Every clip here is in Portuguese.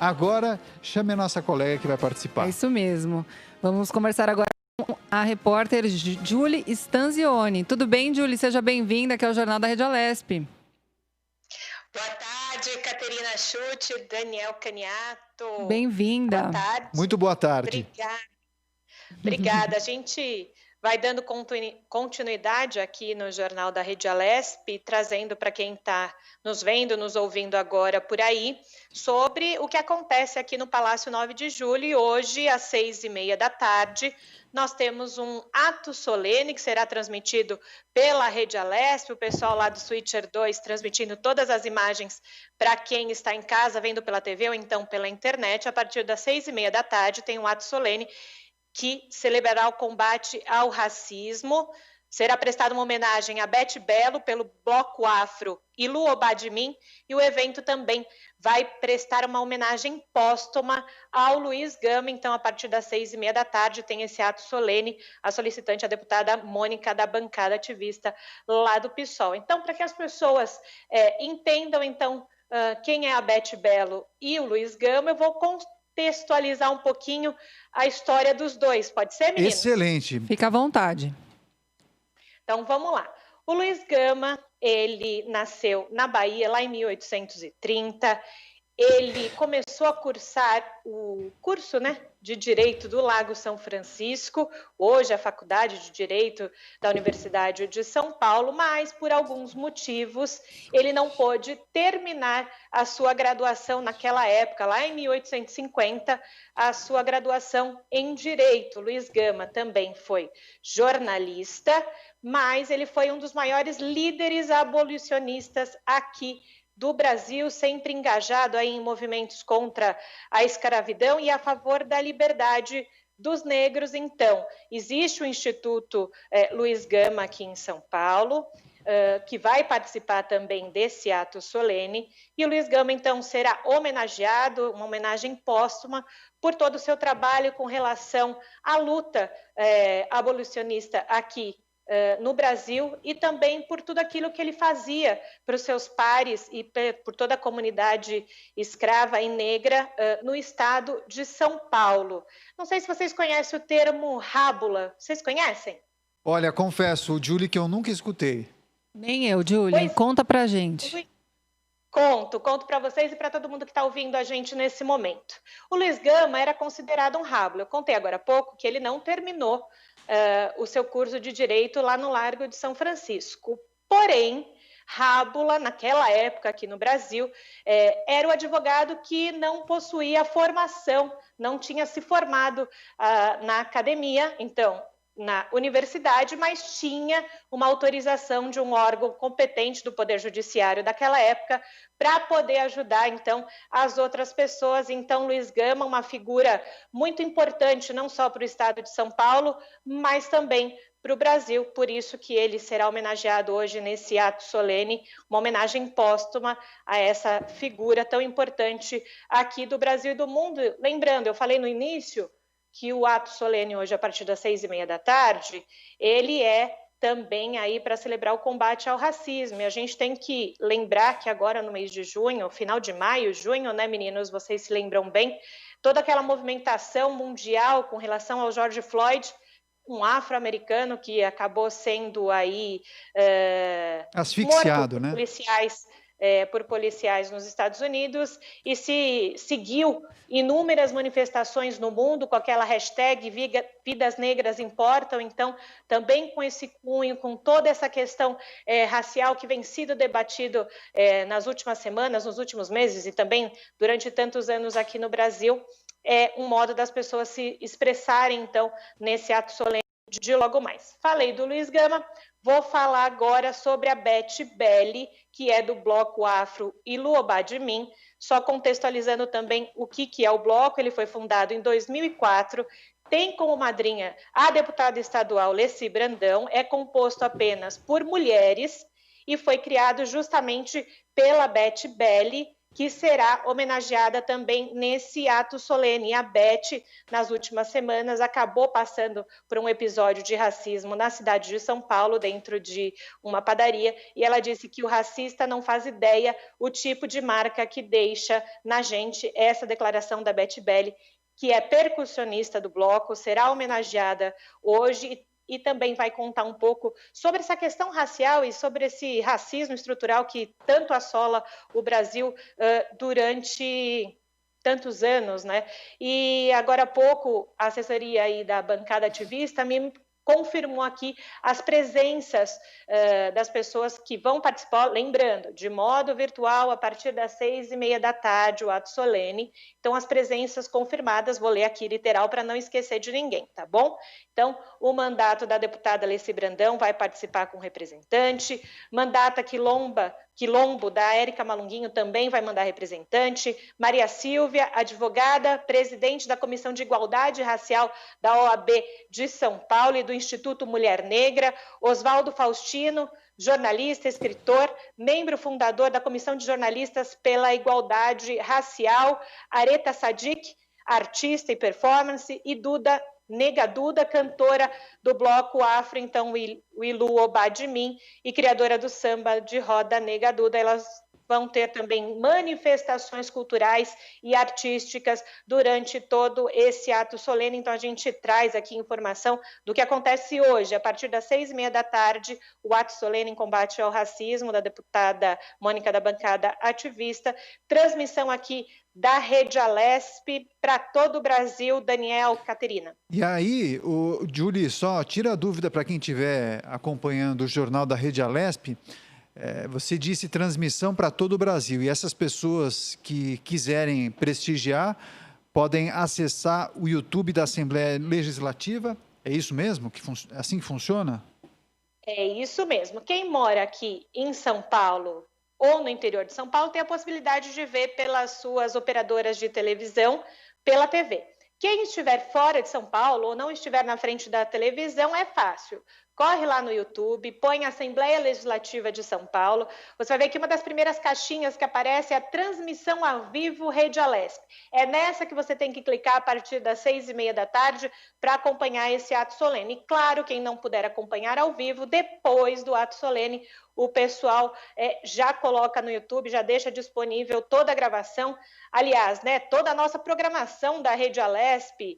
Agora, chame a nossa colega que vai É participar. isso mesmo. Vamos conversar agora com a repórter Julie Stanzioni. Tudo bem, Julie? Seja bem-vinda aqui ao Jornal da Rede Alesp. Boa tarde, Caterina Schutte, Daniel Caniato. Bem-vinda. Boa tarde. Muito boa tarde. Obrigada. A gente vai dando continuidade aqui no Jornal da Rede Alesp, trazendo para quem está nos vendo, nos ouvindo agora por aí, sobre o que acontece aqui no Palácio 9 de Julho. E hoje, às 6h30 da tarde, nós temos um ato solene que será transmitido pela Rede Alesp, o pessoal lá do Switcher 2 transmitindo todas as imagens para quem está em casa, vendo pela TV ou então pela internet. A partir das 6h30 da tarde tem um ato solene que celebrará o combate ao racismo. Será prestada uma homenagem a Beth Belo pelo Bloco Afro e Lu Obadimim, e o evento também vai prestar uma homenagem póstuma ao Luiz Gama. Então, a partir das 6h30 da tarde tem esse ato solene. A solicitante, a deputada Mônica, da bancada ativista lá do PSOL. Então, para que as pessoas entendam, então, quem é a Beth Belo e o Luiz Gama, eu vou contextualizar um pouquinho a história dos dois. Pode ser, meninos? Excelente. Fica à vontade. Então, vamos lá. O Luiz Gama, ele nasceu na Bahia, lá em 1830. Ele começou a cursar o curso, de Direito do Lago São Francisco, hoje a Faculdade de Direito da Universidade de São Paulo, mas por alguns motivos ele não pôde terminar a sua graduação naquela época, lá em 1850, a sua graduação em Direito. Luiz Gama também foi jornalista, mas ele foi um dos maiores líderes abolicionistas aqui do Brasil, sempre engajado aí em movimentos contra a escravidão e a favor da liberdade dos negros. Então, existe o Instituto Luiz Gama aqui em São Paulo, que vai participar também desse ato solene, e o Luiz Gama, então, será homenageado, uma homenagem póstuma, por todo o seu trabalho com relação à luta abolicionista aqui no Brasil, e também por tudo aquilo que ele fazia para os seus pares e por toda a comunidade escrava e negra no estado de São Paulo. Não sei se vocês conhecem o termo rábula. Vocês conhecem? Olha, confesso, Julie, que eu nunca escutei. Nem eu, Julie. Conta pra gente. Conto para vocês e para todo mundo que está ouvindo a gente nesse momento. O Luiz Gama era considerado um rábula. Eu contei agora há pouco que ele não terminou o seu curso de Direito lá no Largo de São Francisco. Porém, rábula, naquela época aqui no Brasil, era o advogado que não possuía formação, não tinha se formado na academia, então, na universidade, mas tinha uma autorização de um órgão competente do Poder Judiciário daquela época para poder ajudar, então, as outras pessoas. Então, Luiz Gama, uma figura muito importante, não só para o estado de São Paulo, mas também para o Brasil, por isso que ele será homenageado hoje nesse ato solene, uma homenagem póstuma a essa figura tão importante aqui do Brasil e do mundo. Lembrando, eu falei no início que o ato solene hoje, a partir das 6h30 da tarde, ele é também aí para celebrar o combate ao racismo. E a gente tem que lembrar que agora no mês de junho, final de maio, junho, meninos, vocês se lembram bem, toda aquela movimentação mundial com relação ao George Floyd, um afro-americano que acabou sendo aí asfixiado, morto por policiais nos Estados Unidos, e se seguiu inúmeras manifestações no mundo com aquela hashtag Vidas Negras Importam. Então, também com esse cunho, com toda essa questão racial que vem sido debatido nas últimas semanas, nos últimos meses e também durante tantos anos aqui no Brasil, é um modo das pessoas se expressarem, então, nesse ato solene de logo mais. Falei do Luiz Gama, vou falar agora sobre a Beth Belo, que é do Bloco Afro e Lu Obadimim, só contextualizando também o que é o bloco. Ele foi fundado em 2004, tem como madrinha a deputada estadual Leci Brandão, é composto apenas por mulheres e foi criado justamente pela Beth Belo, que será homenageada também nesse ato solene. E a Beth, nas últimas semanas, acabou passando por um episódio de racismo na cidade de São Paulo, dentro de uma padaria, e ela disse que o racista não faz ideia o tipo de marca que deixa na gente. Essa declaração da Beth Belli, que é percussionista do bloco, será homenageada hoje e também vai contar um pouco sobre essa questão racial e sobre esse racismo estrutural que tanto assola o Brasil durante tantos anos, né? E agora há pouco a assessoria aí da bancada ativista me confirmou aqui as presenças das pessoas que vão participar, lembrando, de modo virtual, a partir das 6h30 da tarde, o ato solene. Então, as presenças confirmadas, vou ler aqui literal para não esquecer de ninguém, tá bom? Então, o mandato da deputada Alessi Brandão vai participar com representante, mandata Quilombo, da Érica Malunguinho, também vai mandar representante, Maria Silvia, advogada, presidente da Comissão de Igualdade Racial da OAB de São Paulo e do Instituto Mulher Negra, Oswaldo Faustino, jornalista, escritor, membro fundador da Comissão de Jornalistas pela Igualdade Racial, Areta Sadik, artista e performance, e Nega Duda, cantora do bloco Afro, então Ilu Obadimin, e criadora do samba de roda Nega Duda. Elas vão ter também manifestações culturais e artísticas durante todo esse ato solene. Então, a gente traz aqui informação do que acontece hoje, a partir das 6h30 da tarde, o ato solene em combate ao racismo, da deputada Mônica da bancada ativista. Transmissão aqui da Rede Alesp para todo o Brasil. Daniel, Caterina. E aí, Julie, só tira a dúvida para quem estiver acompanhando o jornal da Rede Alesp. Você disse transmissão para todo o Brasil, e essas pessoas que quiserem prestigiar podem acessar o YouTube da Assembleia Legislativa? É isso mesmo? Assim que funciona? É isso mesmo. Quem mora aqui em São Paulo ou no interior de São Paulo tem a possibilidade de ver pelas suas operadoras de televisão, pela TV. Quem estiver fora de São Paulo ou não estiver na frente da televisão, é fácil. Corre lá no YouTube, põe Assembleia Legislativa de São Paulo. Você vai ver que uma das primeiras caixinhas que aparece é a transmissão ao vivo Rede Alesp. É nessa que você tem que clicar a partir das 6h30 da tarde para acompanhar esse ato solene. E claro, quem não puder acompanhar ao vivo, depois do ato solene, o pessoal já coloca no YouTube, já deixa disponível toda a gravação. Aliás, né, toda a nossa programação da Rede Alesp,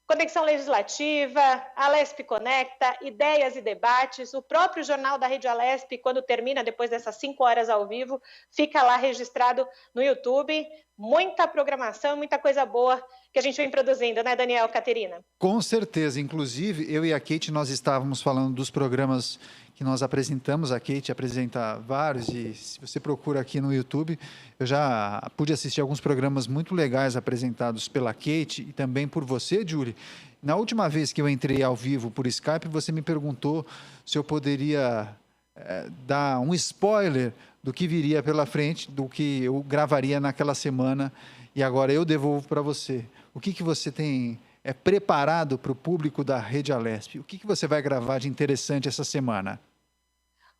Conexão Legislativa, Alesp Conecta, Ideias e Debates, o próprio jornal da Rede Alesp, quando termina, depois dessas 5 horas ao vivo, fica lá registrado no YouTube. Muita programação, muita coisa boa que a gente vem produzindo, né, Daniel, Caterina? Com certeza. Inclusive, eu e a Kate, nós estávamos falando dos programas que nós apresentamos. A Kate apresenta vários, e se você procura aqui no YouTube, eu já pude assistir alguns programas muito legais apresentados pela Kate e também por você, Julie. Na última vez que eu entrei ao vivo por Skype, você me perguntou se eu poderia dar um spoiler do que viria pela frente, do que eu gravaria naquela semana, e agora eu devolvo para você. O que você tem preparado para o público da Rede Alesp? O que você vai gravar de interessante essa semana?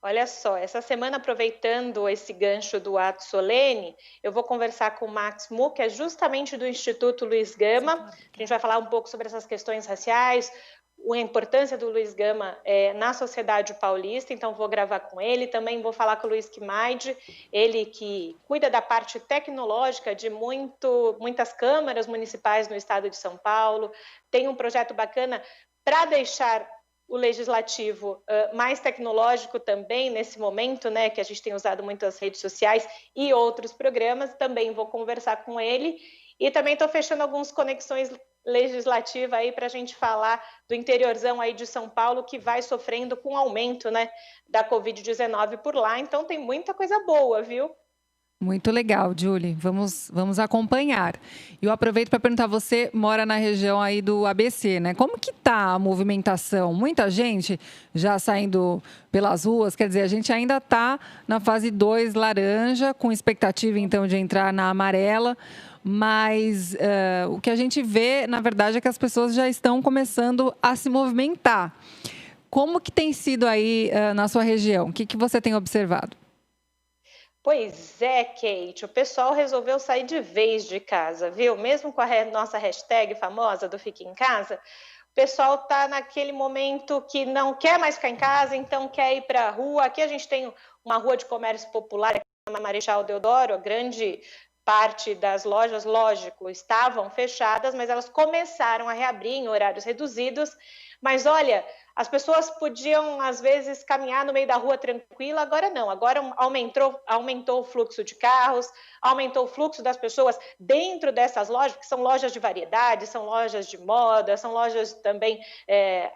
Olha só, essa semana, aproveitando esse gancho do ato solene, eu vou conversar com o Max Mu, que é justamente do Instituto Luiz Gama. A gente vai falar um pouco sobre essas questões raciais, a importância do Luiz Gama na sociedade paulista. Então vou gravar com ele. Também vou falar com o Luiz Quimaide, ele que cuida da parte tecnológica de muitas câmaras municipais no estado de São Paulo. Tem um projeto bacana para deixar o legislativo mais tecnológico também nesse momento, né, que a gente tem usado muito as redes sociais e outros programas. Também vou conversar com ele. E também estou fechando algumas conexões legislativas aí para a gente falar do interiorzão aí de São Paulo, que vai sofrendo com o aumento, né, da Covid-19 por lá. Então tem muita coisa boa, viu? Muito legal, Julie. Vamos acompanhar. E eu aproveito para perguntar, você mora na região aí do ABC, né? Como que tá a movimentação? Muita gente já saindo pelas ruas, quer dizer, a gente ainda está na fase 2 laranja, com expectativa então de entrar na amarela, mas o que a gente vê, na verdade, é que as pessoas já estão começando a se movimentar. Como que tem sido aí na sua região? O que você tem observado? Pois é, Kate, o pessoal resolveu sair de vez de casa, viu? Mesmo com a nossa hashtag famosa do Fique em Casa, o pessoal está naquele momento que não quer mais ficar em casa, então quer ir para a rua. Aqui a gente tem uma rua de comércio popular, na Marechal Deodoro, a grande parte das lojas, lógico, estavam fechadas, mas elas começaram a reabrir em horários reduzidos. Mas olha, as pessoas podiam, às vezes, caminhar no meio da rua tranquila, agora não. Agora aumentou o fluxo de carros, aumentou o fluxo das pessoas dentro dessas lojas, que são lojas de variedade, são lojas de moda, são lojas também,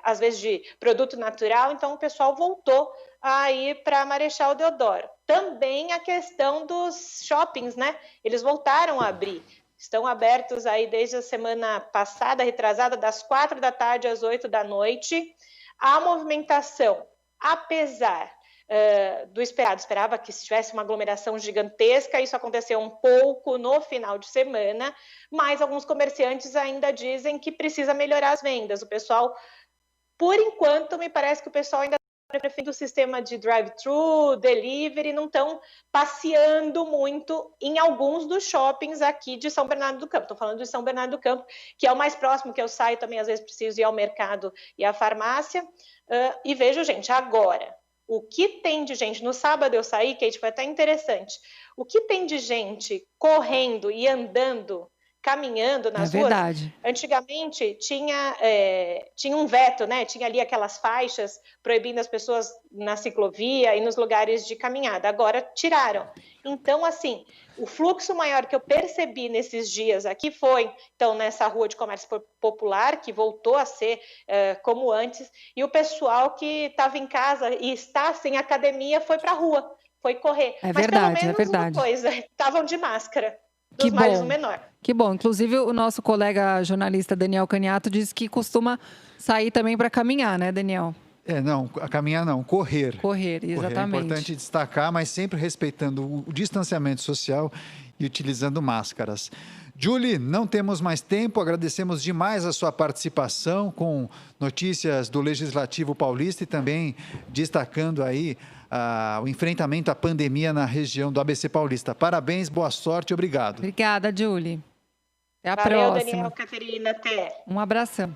às vezes, de produto natural. Então, o pessoal voltou a ir para Marechal Deodoro. Também a questão dos shoppings, né? Eles voltaram a abrir. Estão abertos aí desde a semana passada, retrasada, das 4 da tarde às 8 da noite. A movimentação, apesar do esperado, esperava que se tivesse uma aglomeração gigantesca, isso aconteceu um pouco no final de semana, mas alguns comerciantes ainda dizem que precisa melhorar as vendas. O pessoal, por enquanto, me parece que o pessoal ainda preferindo o sistema de drive-thru, delivery, não estão passeando muito em alguns dos shoppings aqui de São Bernardo do Campo. Estou falando de São Bernardo do Campo, que é o mais próximo que eu saio também, às vezes preciso ir ao mercado e à farmácia. E vejo, gente, agora, o que tem de gente, no sábado eu saí, Kate, foi até interessante, o que tem de gente correndo e andando, caminhando nas ruas. Verdade. Antigamente tinha um veto, né? Tinha ali aquelas faixas proibindo as pessoas na ciclovia e nos lugares de caminhada. Agora tiraram. Então, assim, o fluxo maior que eu percebi nesses dias aqui foi, então, nessa rua de comércio popular, que voltou a ser como antes, e o pessoal que estava em casa e está sem academia foi para a rua, foi correr. É Mas verdade, pelo menos é verdade. uma coisa, estavam de máscara. Que Dos males bom. o menor. Que bom. Inclusive, o nosso colega jornalista Daniel Caniato disse que costuma sair também para caminhar, né, Daniel? Não, a caminhar não, correr. Correr, exatamente. É importante destacar, mas sempre respeitando o distanciamento social e utilizando máscaras. Julie, não temos mais tempo, agradecemos demais a sua participação com notícias do Legislativo Paulista e também destacando aí o enfrentamento à pandemia na região do ABC Paulista. Parabéns, boa sorte, obrigado. Obrigada, Julie. Até a Valeu, próxima. Daniel, Caterina, até. Um abração.